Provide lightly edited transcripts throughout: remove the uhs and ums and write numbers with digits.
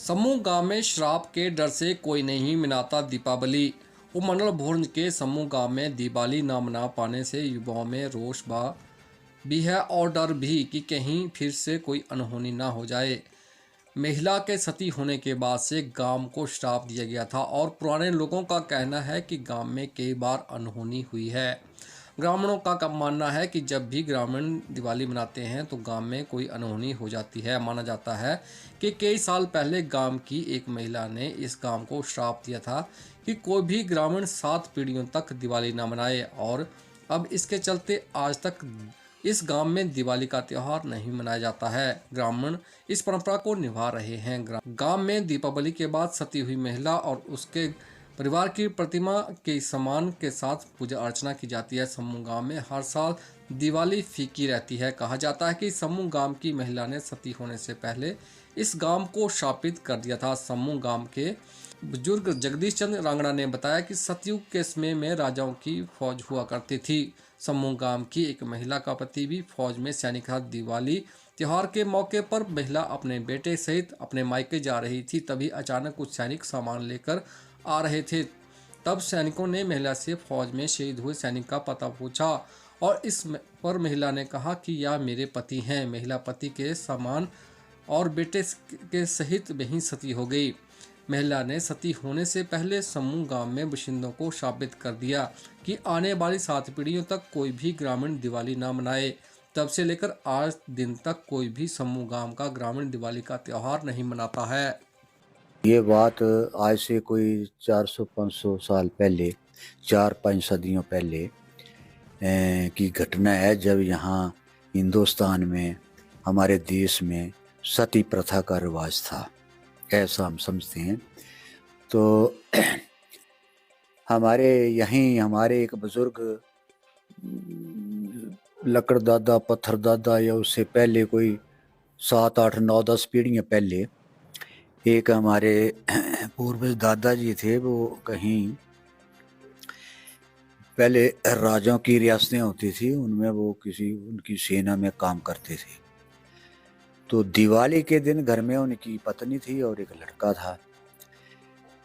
समूह गांव में श्राप के डर से कोई नहीं मनाता दीपावली। उपमंडल भोरंज के समूह गांव में दिवाली न मना पाने से युवाओं में रोष भी है और डर भी कि कहीं फिर से कोई अनहोनी ना हो जाए। महिला के सती होने के बाद से गांव को श्राप दिया गया था और पुराने लोगों का कहना है कि गांव में कई बार अनहोनी हुई है। ग्रामीणों का मानना है कि जब भी ग्रामीण दिवाली मनाते हैं तो गांव में कोई अनहोनी हो जाती है। माना जाता है कि कई साल पहले गांव की एक महिला ने इस गांव को श्राप दिया था कि कोई भी ग्रामीण 7 पीढ़ियों तक दिवाली न मनाए और अब इसके चलते आज तक इस गांव में दिवाली का त्यौहार नहीं मनाया जाता है। ग्रामीण इस परंपरा को निभा रहे हैं। गांव में दीपावली के बाद सती हुई महिला और उसके परिवार की प्रतिमा के सम्मान के साथ पूजा अर्चना की जाती है। समूह गांव में हर साल दिवाली फीकी रहती है। कहा जाता है कि समूह गांव की महिला ने सती होने से पहले इस गांव को शापित कर दिया था। समूह गांव के बुजुर्ग जगदीश चंद्र रांगड़ा ने बताया कि सतयुग के समय में राजाओं की फौज हुआ करती थी। समूह गांव की एक महिला का पति भी फौज में सैनिक था। दिवाली त्योहार के मौके पर महिला अपने बेटे सहित अपने मायके जा रही थी, तभी अचानक कुछ सैनिक सामान लेकर आ रहे थे। तब सैनिकों ने महिला से फौज में शहीद हुए सैनिक का पता पूछा और इस पर महिला ने कहा कि यह मेरे पति हैं। महिला पति के सामान और बेटे के सहित वहीं सती हो गई। महिला ने सती होने से पहले समूह गांव में बाशिंदों को शापित कर दिया कि आने वाली 7 पीढ़ियों तक कोई भी ग्रामीण दिवाली ना मनाए। तब से लेकर आज दिन तक कोई भी समूह गांव का ग्रामीण दिवाली का त्यौहार नहीं मनाता है। ये बात आज से कोई 400-500 साल पहले, 4-5 सदियों पहले की घटना है, जब यहाँ हिंदुस्तान में, हमारे देश में सती प्रथा का रिवाज था, ऐसा हम समझते हैं। तो हमारे यहीं हमारे एक बुजुर्ग लकड़ दादा, पत्थर दादा या उससे पहले कोई 7-8-9-10 पीढ़ियाँ पहले एक हमारे पूर्वज दादाजी थे। वो कहीं पहले राजाओं की रियासतें होती थी, उनमें वो किसी उनकी सेना में काम करते थे। तो दिवाली के दिन घर में उनकी पत्नी थी और एक लड़का था।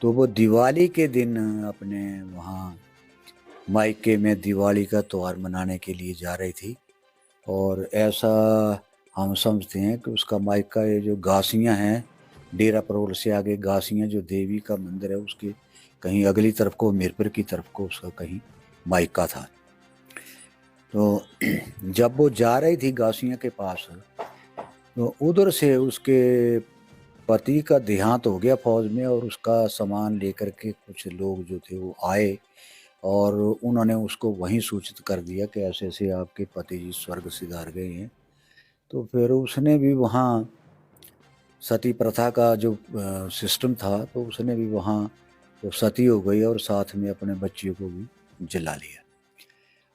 तो वो दिवाली के दिन अपने वहाँ मायके में दिवाली का त्यौहार मनाने के लिए जा रही थी। और ऐसा हम समझते हैं कि उसका मायका, ये जो गासियाँ हैं, डेरा परोल से आगे गासियाँ जो देवी का मंदिर है, उसके कहीं अगली तरफ को, मीरपुर की तरफ को उसका कहीं मायका था। तो जब वो जा रही थी गासियाँ के पास, तो उधर से उसके पति का देहांत हो गया फौज में, और उसका सामान लेकर के कुछ लोग जो थे वो आए और उन्होंने उसको वहीं सूचित कर दिया कि ऐसे ऐसे आपके पति जी स्वर्ग सिधार गए हैं। तो फिर उसने भी वहाँ सती प्रथा का जो सिस्टम था, तो उसने भी वहाँ तो सती हो गई और साथ में अपने बच्चियों को भी जला लिया।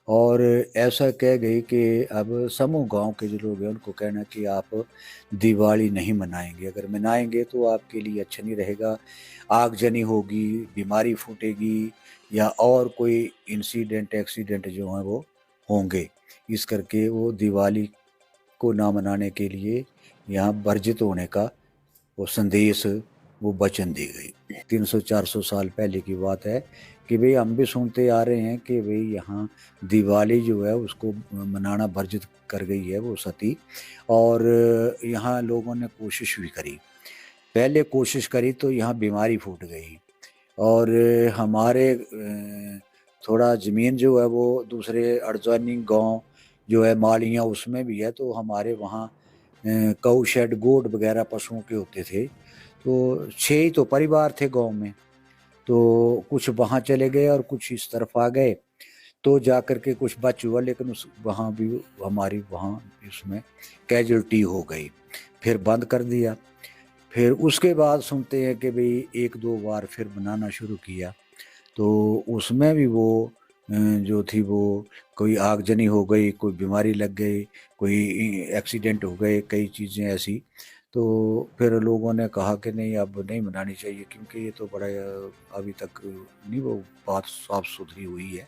और ऐसा कह गई कि अब समूह गांव के जो लोग हैं उनको कहना कि आप दिवाली नहीं मनाएंगे, अगर मनाएंगे तो आपके लिए अच्छा नहीं रहेगा, आगजनी होगी, बीमारी फूटेगी या और कोई इंसिडेंट एक्सीडेंट जो हैं वो होंगे। इस करके वो दिवाली को ना मनाने के लिए यहाँ वर्जित होने का वो संदेश, वो वचन दी गई। 300-400 साल पहले की बात है कि भाई हम भी सुनते आ रहे हैं कि भाई यहाँ दिवाली जो है उसको मनाना वर्जित कर गई है वो सती। और यहाँ लोगों ने कोशिश भी करी, पहले कोशिश करी तो यहाँ बीमारी फूट गई। और हमारे थोड़ा ज़मीन जो है वो दूसरे एडजॉइनिंग गांव जो है मालियाँ, उसमें भी है। तो हमारे वहाँ काऊ शेड, गोट वगैरह पशुओं के होते थे। तो 6 ही तो परिवार थे गांव में, तो कुछ वहाँ चले गए और कुछ इस तरफ आ गए। तो जाकर के कुछ बच हुआ, लेकिन उस वहाँ भी हमारी वहाँ इसमें कैजुअल्टी हो गई, फिर बंद कर दिया। फिर उसके बाद सुनते हैं कि भाई 1-2 बार फिर बनाना शुरू किया, तो उसमें भी वो जो थी वो कोई आगजनी हो गई, कोई बीमारी लग गई, कोई एक्सीडेंट हो गए, कई चीज़ें ऐसी। तो फिर लोगों ने कहा कि नहीं, अब नहीं मनानी चाहिए, क्योंकि ये तो बड़ा अभी तक नहीं वो बात साफ सुथरी हुई है।